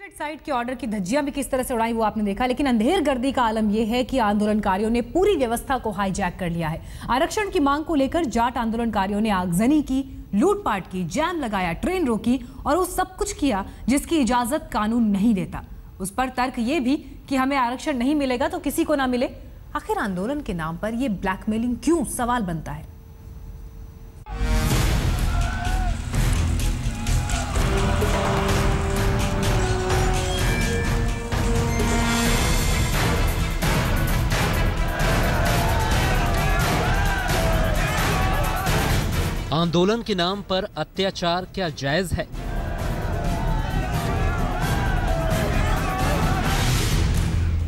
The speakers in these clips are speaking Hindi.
साइड के ऑर्डर की धज्जियां भी किस तरह से उड़ाई वो आपने देखा, लेकिन अंधेर गर्दी का आलम यह है कि आंदोलनकारियों ने पूरी व्यवस्था को हाईजैक कर लिया है। आरक्षण की मांग को लेकर जाट आंदोलनकारियों ने आगजनी की, लूटपाट की, जैम लगाया, ट्रेन रोकी और वो सब कुछ किया जिसकी इजाजत कानून नहीं देता। उस पर तर्क ये भी कि हमें आरक्षण नहीं मिलेगा तो किसी को ना मिले। आखिर आंदोलन के नाम पर यह ब्लैकमेलिंग क्यों, सवाल बनता है। आंदोलन के नाम पर अत्याचार क्या जायज है?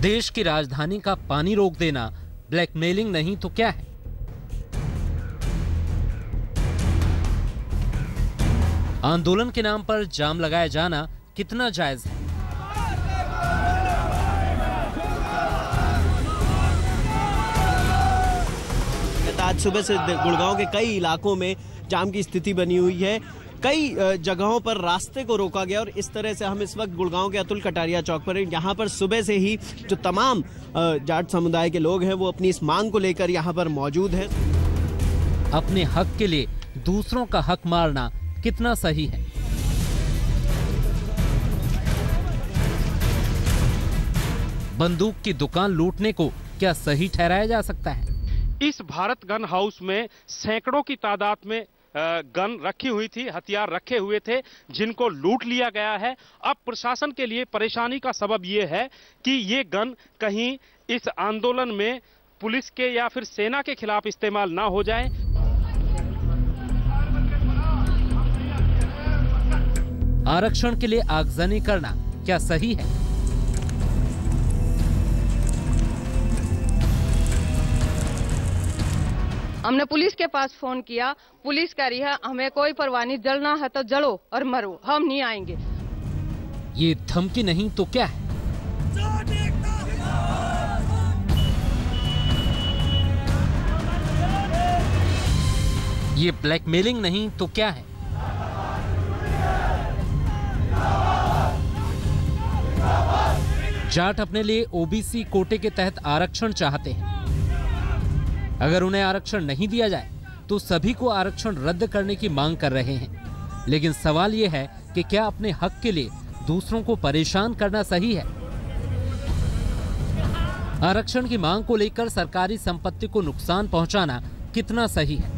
देश की राजधानी का पानी रोक देना ब्लैकमेलिंग नहीं तो क्या है? आंदोलन के नाम पर जाम लगाया जाना कितना जायज है? आज सुबह से गुड़गांव के कई इलाकों में जाम की स्थिति बनी हुई है। कई जगहों पर रास्ते को रोका गया और इस तरह से हम इस वक्त गुड़गांव के अतुल कटारिया चौक पर हैं। यहाँ पर सुबह से ही जो तमाम जाट समुदाय के लोग हैं वो अपनी इस मांग को लेकर यहाँ पर मौजूद हैं। अपने हक के लिए दूसरों का हक मारना कितना सही है? बंदूक की दुकान लूटने को क्या सही ठहराया जा सकता है? इस भारत गन हाउस में सैकड़ों की तादाद में गन रखी हुई थी, हथियार रखे हुए थे जिनको लूट लिया गया है। अब प्रशासन के लिए परेशानी का सबब ये है कि ये गन कहीं इस आंदोलन में पुलिस के या फिर सेना के खिलाफ इस्तेमाल ना हो जाए। आरक्षण के लिए आगजनी करना क्या सही है? हमने पुलिस के पास फोन किया, पुलिस कह रही है हमें कोई परवाह नहीं, जलना है तो जलो और मरो, हम नहीं आएंगे। ये धमकी नहीं तो क्या है? ये ब्लैकमेलिंग नहीं तो क्या है? जाट अपने लिए ओबीसी कोटे के तहत आरक्षण चाहते हैं। अगर उन्हें आरक्षण नहीं दिया जाए तो सभी को आरक्षण रद्द करने की मांग कर रहे हैं। लेकिन सवाल यह है कि क्या अपने हक के लिए दूसरों को परेशान करना सही है? आरक्षण की मांग को लेकर सरकारी संपत्ति को नुकसान पहुंचाना कितना सही है?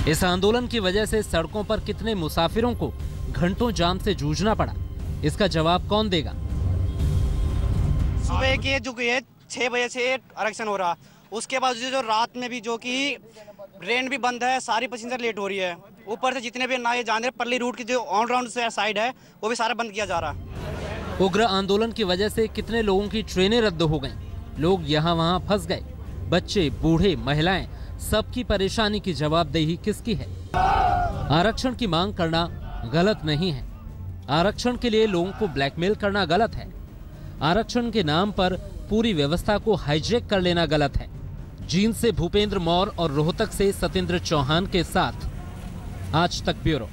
इस आंदोलन की वजह से सड़कों पर कितने मुसाफिरों को घंटों जाम से जूझना पड़ा, इसका जवाब कौन देगा? सुबह के जो 6 बजे से आरक्षण हो रहा, उसके बाद जो रात में भी जो कि ट्रेन भी बंद है, सारी पैसेंजर लेट हो रही है। ऊपर से जितने भी नए जाने पल्ली रूट की जो ऑन राउंड साइड है वो भी सारा बंद किया जा रहा। उग्र आंदोलन की वजह से कितने लोगों की ट्रेनें रद्द हो गईं, लोग यहाँ वहाँ फंस गए। बच्चे, बूढ़े, महिलाएं, सबकी परेशानी की जवाबदेही किसकी है? आरक्षण की मांग करना गलत नहीं है। आरक्षण के लिए लोगों को ब्लैकमेल करना गलत है। आरक्षण के नाम पर पूरी व्यवस्था को हाईजैक कर लेना गलत है। जींद से भूपेंद्र मौर्य और रोहतक से सत्येंद्र चौहान के साथ आज तक ब्यूरो।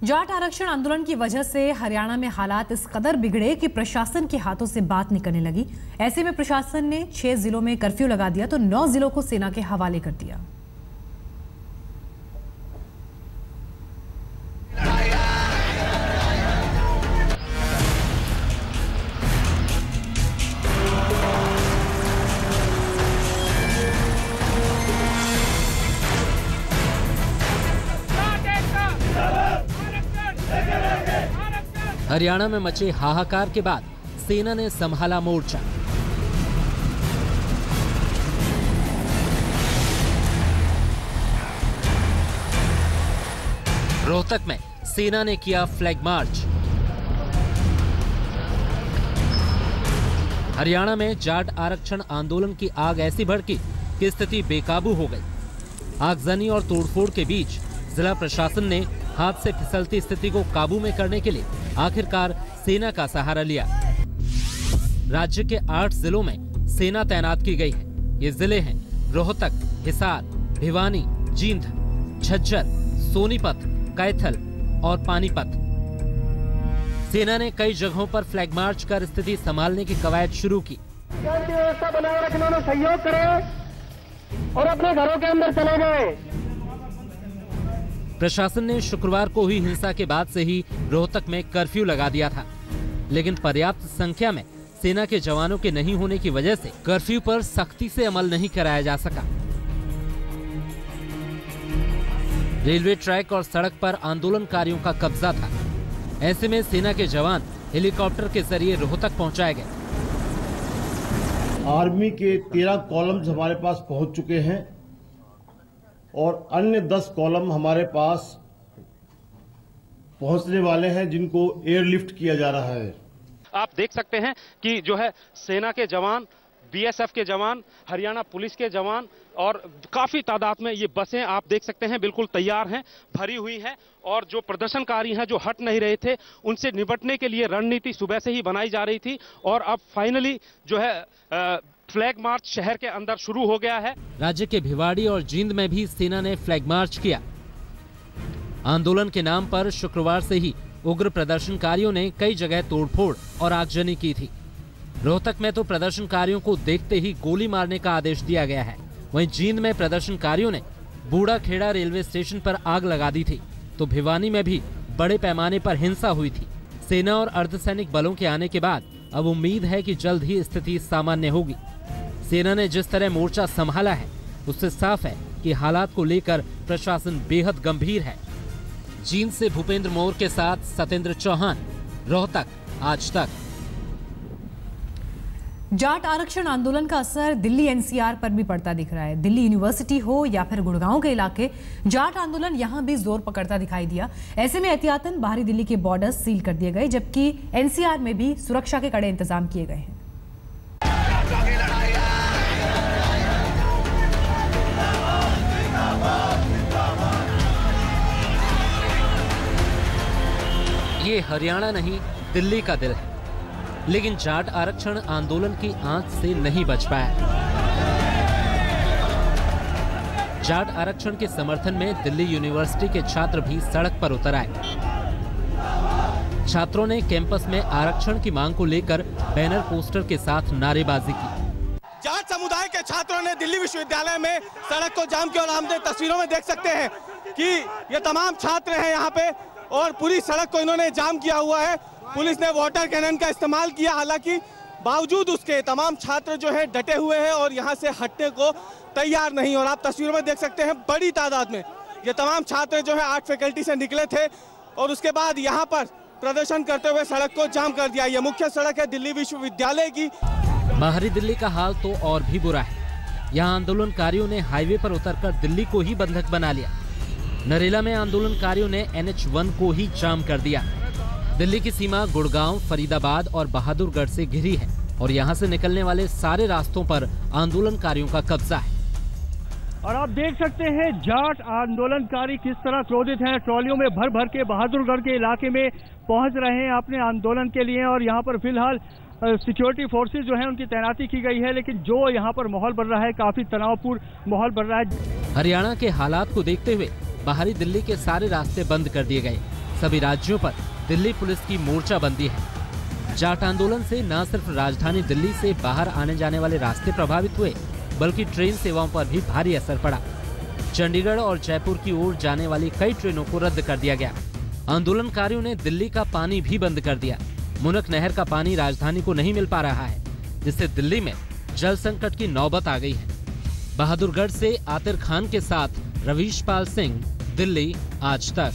जाट आरक्षण आंदोलन की वजह से हरियाणा में हालात इस कदर बिगड़े कि प्रशासन के हाथों से बात निकलने लगी। ऐसे में प्रशासन ने 6 जिलों में कर्फ्यू लगा दिया तो 9 जिलों को सेना के हवाले कर दिया। हरियाणा में मचे हाहाकार के बाद सेना ने संभाला मोर्चा। रोहतक में सेना ने किया फ्लैग मार्च। हरियाणा में जाट आरक्षण आंदोलन की आग ऐसी भड़की कि स्थिति बेकाबू हो गई। आगजनी और तोड़फोड़ के बीच जिला प्रशासन ने हाथ से फिसलती स्थिति को काबू में करने के लिए आखिरकार सेना का सहारा लिया। राज्य के 8 जिलों में सेना तैनात की गई है। ये जिले हैं रोहतक, हिसार, भिवानी, जींद, झज्जर, सोनीपत, कैथल और पानीपत। सेना ने कई जगहों पर फ्लैग मार्च कर स्थिति संभालने की कवायद शुरू की। शांति व्यवस्था बनाए रखने में सहयोग करें और अपने घरों के अंदर चले जाएं। प्रशासन ने शुक्रवार को हुई हिंसा के बाद से ही रोहतक में कर्फ्यू लगा दिया था, लेकिन पर्याप्त संख्या में सेना के जवानों के नहीं होने की वजह से कर्फ्यू पर सख्ती से अमल नहीं कराया जा सका। रेलवे ट्रैक और सड़क पर आंदोलनकारियों का कब्जा था। ऐसे में सेना के जवान हेलीकॉप्टर के जरिए रोहतक पहुंचाए गए। आर्मी के 13 कॉलम्स हमारे पास पहुंच चुके हैं और अन्य 10 कॉलम हमारे पास पहुंचने वाले हैं, जिनको एयरलिफ्ट किया जा रहा है। आप देख सकते हैं कि जो है सेना के जवान, बीएसएफ के जवान, हरियाणा पुलिस के जवान और काफी तादाद में ये बसें आप देख सकते हैं बिल्कुल तैयार हैं, भरी हुई हैं। और जो प्रदर्शनकारी हैं जो हट नहीं रहे थे, उनसे निपटने के लिए रणनीति सुबह से ही बनाई जा रही थी और अब फाइनली जो है फ्लैग मार्च शहर के अंदर शुरू हो गया है। राज्य के भिवाड़ी और जींद में भी सेना ने फ्लैग मार्च किया। आंदोलन के नाम पर शुक्रवार से ही उग्र प्रदर्शनकारियों ने कई जगह तोड़फोड़ और आगजनी की थी। रोहतक में तो प्रदर्शनकारियों को देखते ही गोली मारने का आदेश दिया गया है। वहीं जींद में प्रदर्शनकारियों ने बूढ़ा खेड़ा रेलवे स्टेशन पर आग लगा दी थी, तो भिवानी में भी बड़े पैमाने पर हिंसा हुई थी। सेना और अर्धसैनिक बलों के आने के बाद अब उम्मीद है कि जल्द ही स्थिति सामान्य होगी। सेना ने जिस तरह मोर्चा संभाला है, उससे साफ है कि हालात को लेकर प्रशासन बेहद गंभीर है। जींद से भूपेंद्र मोर के साथ सत्येंद्र चौहान, रोहतक, आज तक। जाट आरक्षण आंदोलन का असर दिल्ली एनसीआर पर भी पड़ता दिख रहा है। दिल्ली यूनिवर्सिटी हो या फिर गुड़गांव के इलाके, जाट आंदोलन यहां भी जोर पकड़ता दिखाई दिया। ऐसे में एहतियातन बाहरी दिल्ली के बॉर्डर्स सील कर दिए गए, जबकि एनसीआर में भी सुरक्षा के कड़े इंतजाम किए गए हैं। ये हरियाणा नहीं, दिल्ली का दिल है, लेकिन जाट आरक्षण आंदोलन की आंच से नहीं बच पाया। जाट आरक्षण के समर्थन में दिल्ली यूनिवर्सिटी के छात्र भी सड़क पर उतर आए। छात्रों ने कैंपस में आरक्षण की मांग को लेकर बैनर पोस्टर के साथ नारेबाजी की। जाट समुदाय के छात्रों ने दिल्ली विश्वविद्यालय में सड़क को जाम किया और हम तस्वीरों में देख सकते हैं कि ये तमाम छात्र हैं यहाँ पे और पूरी सड़क को इन्होंने जाम किया हुआ है। पुलिस ने वाटर कैनन का इस्तेमाल किया, हालांकि बावजूद उसके तमाम छात्र जो है डटे हुए हैं और यहाँ से हटने को तैयार नहीं। और आप तस्वीरों में देख सकते हैं बड़ी तादाद में ये तमाम छात्र जो है आर्ट फैकल्टी से निकले थे और उसके बाद यहाँ पर प्रदर्शन करते हुए सड़क को जाम कर दिया। ये मुख्य सड़क है दिल्ली विश्वविद्यालय की। बाहरी दिल्ली का हाल तो और भी बुरा है। यहाँ आंदोलनकारियों ने हाईवे पर उतरकर दिल्ली को ही बंधक बना लिया। नरेला में आंदोलनकारियों ने NH1 को ही जाम कर दिया। दिल्ली की सीमा गुड़गांव, फरीदाबाद और बहादुरगढ़ से घिरी है और यहाँ से निकलने वाले सारे रास्तों पर आंदोलनकारियों का कब्जा है। और आप देख सकते हैं जाट आंदोलनकारी किस तरह क्रोधित हैं। ट्रॉलियों में भर भर के बहादुरगढ़ के इलाके में पहुंच रहे हैं अपने आंदोलन के लिए और यहाँ पर फिलहाल सिक्योरिटी फोर्सेस जो है उनकी तैनाती की गई है, लेकिन जो यहाँ पर माहौल बन रहा है काफी तनावपूर्ण माहौल बन रहा है। हरियाणा के हालात को देखते हुए बाहरी दिल्ली के सारे रास्ते बंद कर दिए गए। सभी राज्यों पर दिल्ली पुलिस की मोर्चाबंदी है। जाट आंदोलन से न सिर्फ राजधानी दिल्ली से बाहर आने जाने वाले रास्ते प्रभावित हुए, बल्कि ट्रेन सेवाओं पर भी भारी असर पड़ा। चंडीगढ़ और जयपुर की ओर जाने वाली कई ट्रेनों को रद्द कर दिया गया। आंदोलनकारियों ने दिल्ली का पानी भी बंद कर दिया। मुनक नहर का पानी राजधानी को नहीं मिल पा रहा है, जिससे दिल्ली में जल संकट की नौबत आ गई है। बहादुरगढ़ से आतिर खान के साथ रवीश पाल सिंह, दिल्ली, आज तक।